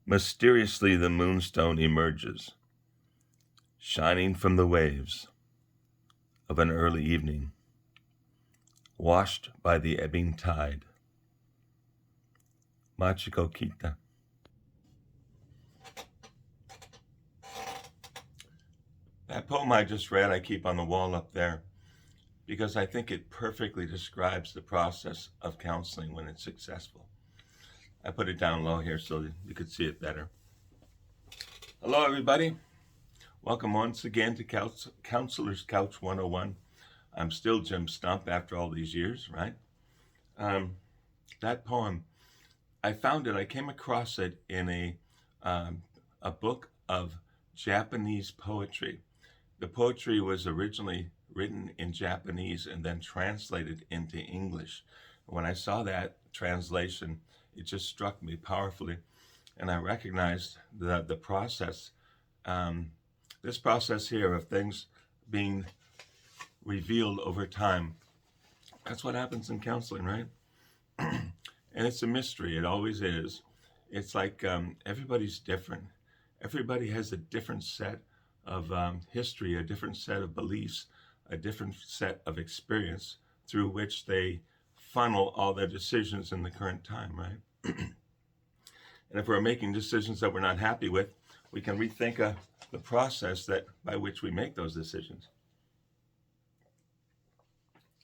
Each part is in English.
Mysteriously the moonstone emerges, shining from the waves of an early evening, washed by the ebbing tide. Machiko Kita. That poem I just read, I keep on the wall up there because I think it perfectly describes the process of counseling when it's successful. I put it down low here so you could see it better. Hello, everybody. Welcome once again to Counselor's Couch 101. I'm still Jim Stump after all these years, right? That poem, I found it, I came across it in a book of Japanese poetry. The poetry was originally written in Japanese and then translated into English. When I saw that translation, it just struck me powerfully, and I recognized the process, this process here of things being revealed over time. That's what happens in counseling, right? And it's a mystery. It always is. It's like everybody's different. Everybody has a different set of history, a different set of beliefs, a different set of experience through which they funnel all their decisions in the current time, right? And if we're making decisions that we're not happy with, we can rethink the process that by which we make those decisions.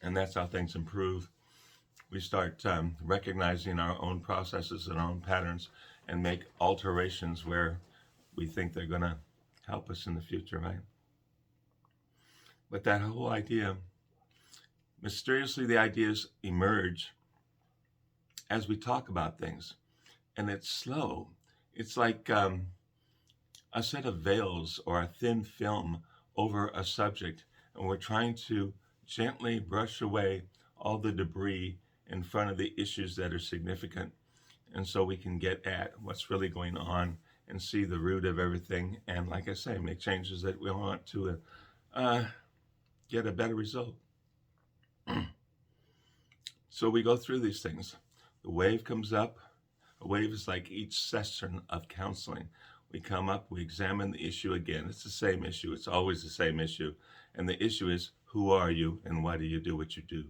And that's how things improve. We start recognizing our own processes and our own patterns and make alterations where we think they're going to help us in the future, right? But that whole idea, mysteriously the ideas emerge as we talk about things. And it's slow. It's like a set of veils or a thin film over a subject. And we're trying to gently brush away all the debris in front of the issues that are significant. And so we can get at what's really going on and see the root of everything. And like I say, make changes that we want to get a better result. So we go through these things. The wave comes up. A wave is like each session of counseling. We come up, we examine the issue again. It's the same issue. It's always the same issue. And the issue is, who are you and why do you do what you do,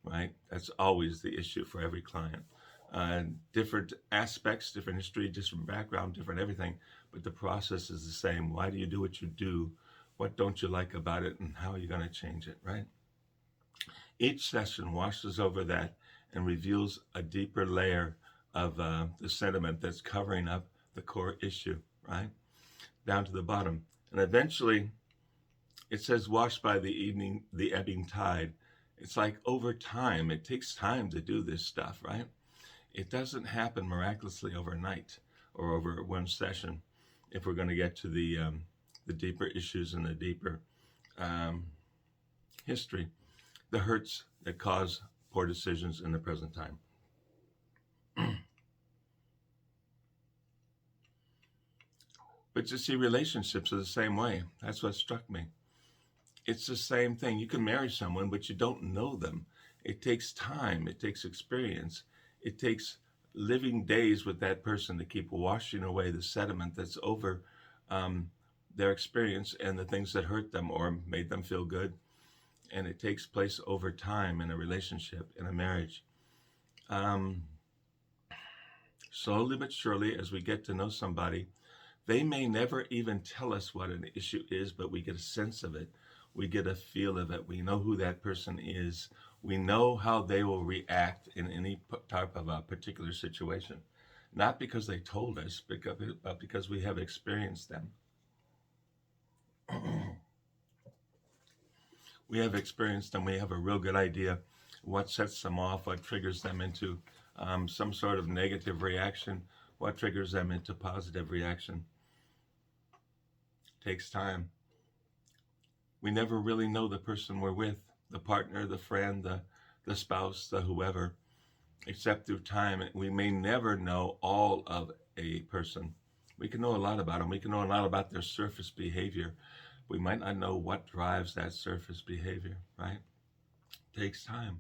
right? That's always the issue for every client. Different aspects, different history, different background, different everything, but the process is the same. Why do you do what you do? What don't you like about it, and how are you going to change it, right? Each session washes over that and reveals a deeper layer of the sentiment that's covering up the core issue, right? Down to the bottom. And eventually, it says, washed by the ebbing tide. It's like over time, it takes time to do this stuff, right? It doesn't happen miraculously overnight or over one session if we're going to get to the deeper issues and the deeper history, the hurts that cause poor decisions in the present time. But you see, relationships are the same way. That's what struck me. It's the same thing. You can marry someone, but you don't know them. It takes time. It takes experience. It takes living days with that person to keep washing away the sediment that's over their experience and the things that hurt them or made them feel good. And it takes place over time in a relationship, in a marriage. Slowly but surely, as we get to know somebody, they may never even tell us what an issue is, but we get a sense of it. We get a feel of it. We know who that person is. We know how they will react in any type of a particular situation. Not because they told us, but because we have experienced them. We have experienced them. We have a real good idea what sets them off, what triggers them into some sort of negative reaction, what triggers them into positive reaction. Takes time. We never really know the person we're with, the partner, the friend, the spouse, the whoever, except through time. We may never know all of a person. We can know a lot about them. We can know a lot about their surface behavior. We might not know what drives that surface behavior, right? It takes time.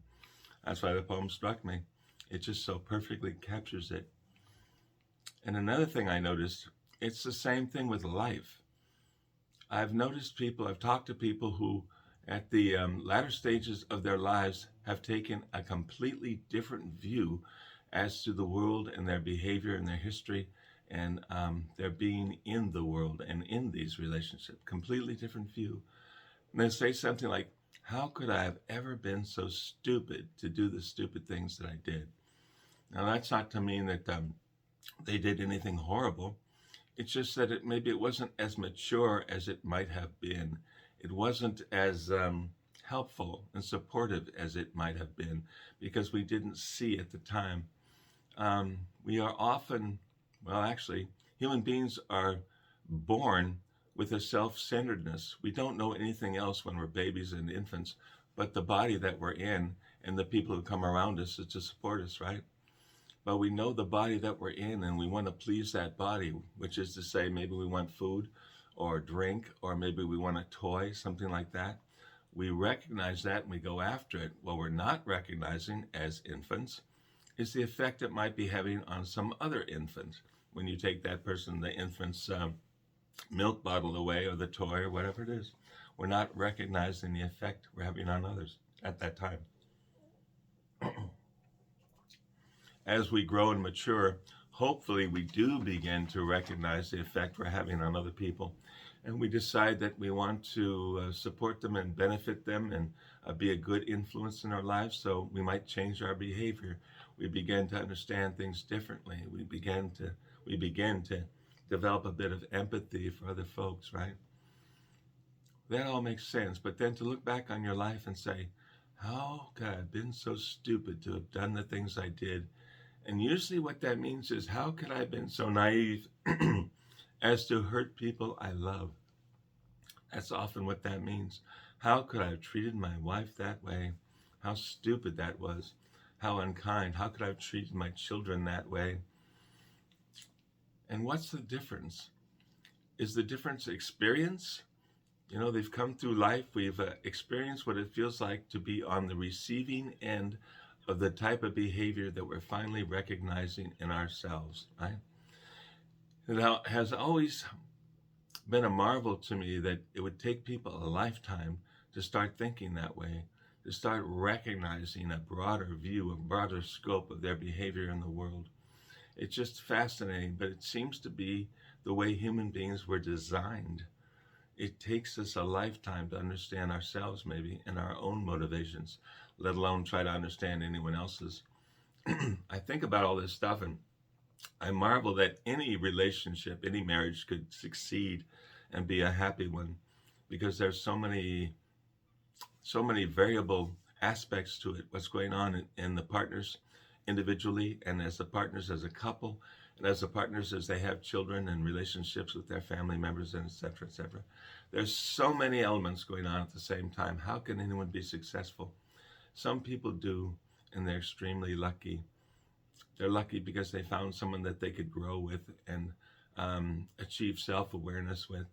That's why the poem struck me. It just so perfectly captures it. And another thing I noticed, it's the same thing with life. I've noticed people, I've talked to people who, at the latter stages of their lives, have taken a completely different view as to the world and their behavior and their history and their being in the world and in these relationships. Completely different view. And they say something like, how could I have ever been so stupid to do the stupid things that I did? Now, that's not to mean that they did anything horrible. It's just that maybe it wasn't as mature as it might have been. It wasn't as helpful and supportive as it might have been because we didn't see at the time. We are often, well, actually, human beings are born with a self-centeredness. We don't know anything else when we're babies and infants, but the body that we're in and the people who come around us is to support us, right? But we know the body that we're in and we want to please that body, which is to say maybe we want food or drink, or maybe we want a toy, something like that. We recognize that and we go after it. What we're not recognizing as infants is the effect it might be having on some other infant. When you take that person, the infant's milk bottle away or the toy or whatever it is, we're not recognizing the effect we're having on others at that time. As we grow and mature, hopefully we do begin to recognize the effect we're having on other people. And we decide that we want to support them and benefit them and be a good influence in our lives. So we might change our behavior. We begin to understand things differently. We begin to develop a bit of empathy for other folks, right? That all makes sense. But then to look back on your life and say, how could I have been so stupid to have done the things I did? And usually what that means is, how could I have been so naive as to hurt people I love? That's often what that means. How could I have treated my wife that way? How stupid that was. How unkind. How could I have treated my children that way? And what's the difference? Is the difference experience? You know, they've come through life. We've experienced what it feels like to be on the receiving end of the type of behavior that we're finally recognizing in ourselves, right? It has always been a marvel to me that it would take people a lifetime to start thinking that way, to start recognizing a broader view, a broader scope of their behavior in the world. It's just fascinating, but it seems to be the way human beings were designed. It takes us a lifetime to understand ourselves, maybe, and our own motivations, let alone try to understand anyone else's. I think about all this stuff and I marvel that any relationship, any marriage could succeed and be a happy one, because there's so many variable aspects to it. What's going on in the partners individually, and as the partners as a couple, and as the partners as they have children and relationships with their family members, and et cetera, et cetera. There's so many elements going on at the same time. How can anyone be successful? Some people do, and they're extremely lucky. They're lucky because they found someone that they could grow with and achieve self-awareness with,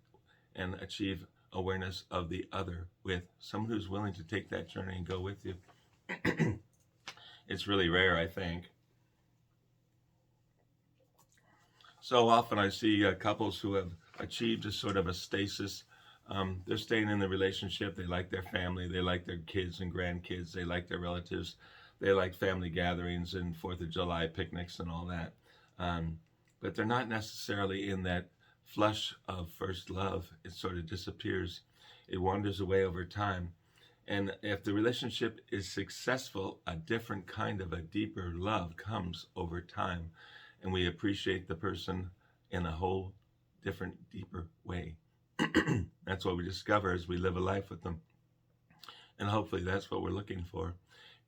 and achieve awareness of the other with, someone who's willing to take that journey and go with you. It's really rare, I think. So often I see couples who have achieved a sort of a stasis. They're staying in the relationship. They like their family. They like their kids and grandkids. They like their relatives. They like family gatherings and 4th of July picnics and all that. But they're not necessarily in that flush of first love. It sort of disappears. It wanders away over time. And if the relationship is successful, a different kind of a deeper love comes over time. And we appreciate the person in a whole different, deeper way. That's what we discover as we live a life with them. And hopefully that's what we're looking for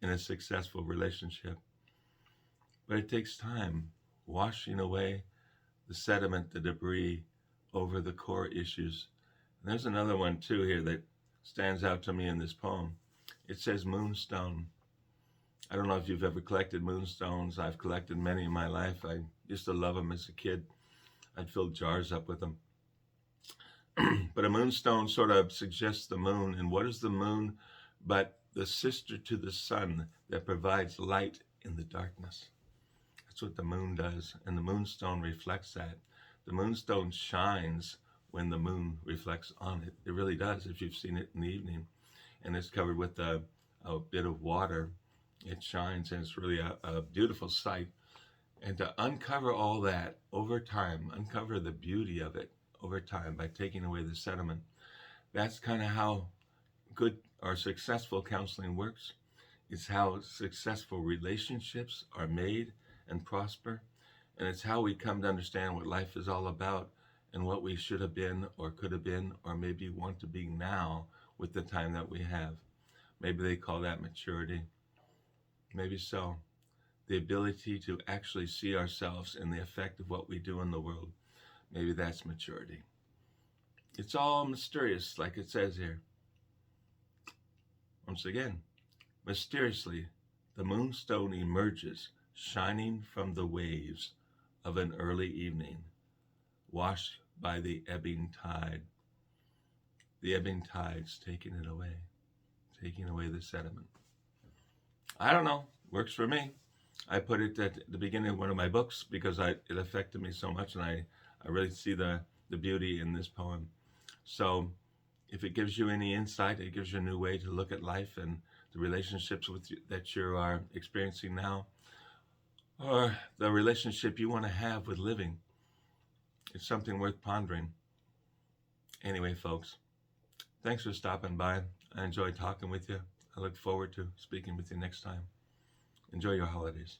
in a successful relationship. But it takes time, washing away the sediment, the debris over the core issues. And there's another one too here that stands out to me in this poem. It says moonstone. I don't know if you've ever collected moonstones. I've collected many in my life. I used to love them as a kid. I'd fill jars up with them. But a moonstone sort of suggests the moon. And what is the moon but the sister to the sun that provides light in the darkness? That's what the moon does, and the moonstone reflects that. The moonstone shines when the moon reflects on it. It really does, if you've seen it in the evening. And it's covered with a bit of water. It shines, and it's really a beautiful sight. And to uncover all that over time, uncover the beauty of it over time by taking away the sediment, that's kind of how good or successful counseling works. It's how successful relationships are made and prosper. And it's how we come to understand what life is all about and what we should have been or could have been or maybe want to be now with the time that we have. Maybe they call that maturity. Maybe so. The ability to actually see ourselves in the effect of what we do in the world. Maybe that's maturity. It's all mysterious, like it says here. Once again, mysteriously, the moonstone emerges, shining from the waves of an early evening, washed by the ebbing tide. The ebbing tide's taking it away, taking away the sediment. I don't know, works for me. I put it at the beginning of one of my books because it affected me so much, and I really see the beauty in this poem. So if it gives you any insight, it gives you a new way to look at life and the relationships that you are experiencing now, or the relationship you want to have with living, it's something worth pondering. Anyway, folks, thanks for stopping by. I enjoyed talking with you. I look forward to speaking with you next time. Enjoy your holidays.